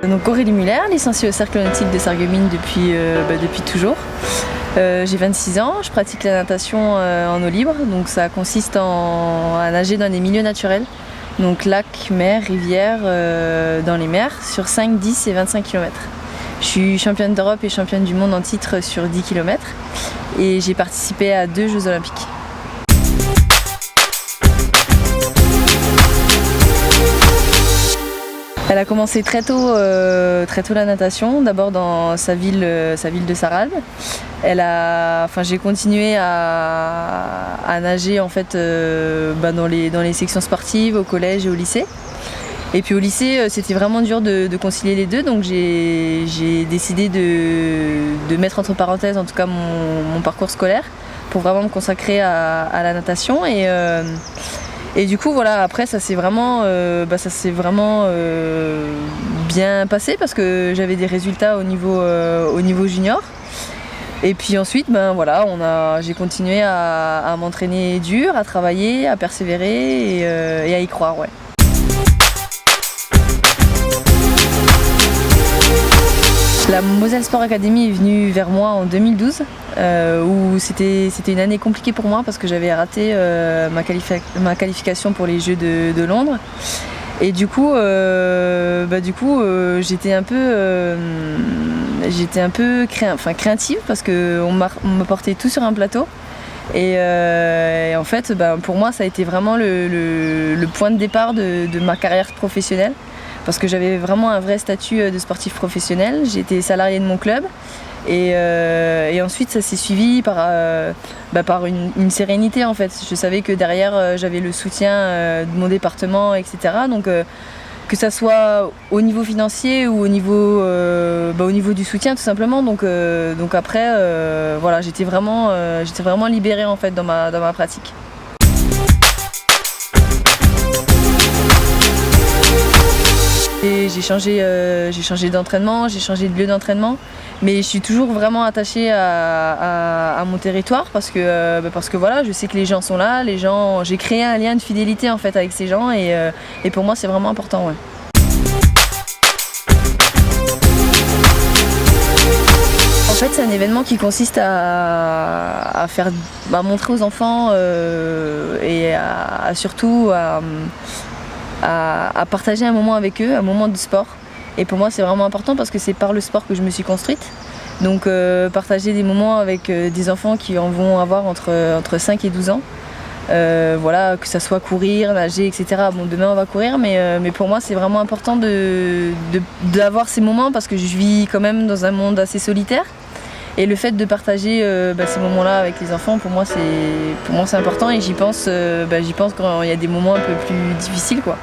Donc Aurélie Muller, licenciée au Cercle nautique de Sarreguemines depuis toujours. J'ai 26 ans, je pratique la natation en eau libre, donc ça consiste à nager dans des milieux naturels, donc lacs, mers, rivières, dans les mers, sur 5, 10 et 25 km. Je suis championne d'Europe et championne du monde en titre sur 10 km et j'ai participé à 2 Jeux Olympiques. Elle a commencé très tôt la natation, d'abord dans sa ville de Sarralbe. J'ai continué à nager en fait, dans les sections sportives, au collège et au lycée. Et puis au lycée, c'était vraiment dur de concilier les deux, donc j'ai décidé de mettre entre parenthèses en tout cas mon parcours scolaire pour vraiment me consacrer à la natation. Et du coup voilà, après ça s'est vraiment bien passé parce que j'avais des résultats au niveau junior. Et puis ensuite j'ai continué à m'entraîner dur, à travailler, à persévérer et à y croire. Ouais. La Moselle Sport Academy est venue vers moi en 2012, où c'était une année compliquée pour moi parce que j'avais raté ma qualification pour les Jeux de Londres. Et du coup, j'étais un peu craintive parce qu'on me portait tout sur un plateau. Et en fait, pour moi, ça a été vraiment le point de départ de ma carrière professionnelle. Parce que j'avais vraiment un vrai statut de sportif professionnel, j'étais salariée de mon club et ensuite ça s'est suivi par une sérénité en fait. Je savais que derrière j'avais le soutien de mon département, etc. Donc que ça soit au niveau financier ou au niveau du soutien tout simplement. Donc après j'étais vraiment libérée en fait dans ma pratique. J'ai changé d'entraînement, j'ai changé de lieu d'entraînement, mais je suis toujours vraiment attachée à mon territoire parce que voilà, je sais que les gens sont là, j'ai créé un lien de fidélité en fait avec ces gens et pour moi c'est vraiment important. Ouais. En fait, c'est un événement qui consiste à montrer aux enfants et surtout à partager un moment avec eux, un moment de sport. Et pour moi c'est vraiment important parce que c'est par le sport que je me suis construite. Donc partager des moments avec des enfants qui en vont avoir entre 5 et 12 ans. Que ça soit courir, nager, etc. Bon, demain on va courir, mais pour moi c'est vraiment important d'avoir ces moments parce que je vis quand même dans un monde assez solitaire. Et le fait de partager ces moments-là avec les enfants, pour moi c'est important et j'y pense quand il y a des moments un peu plus difficiles, quoi.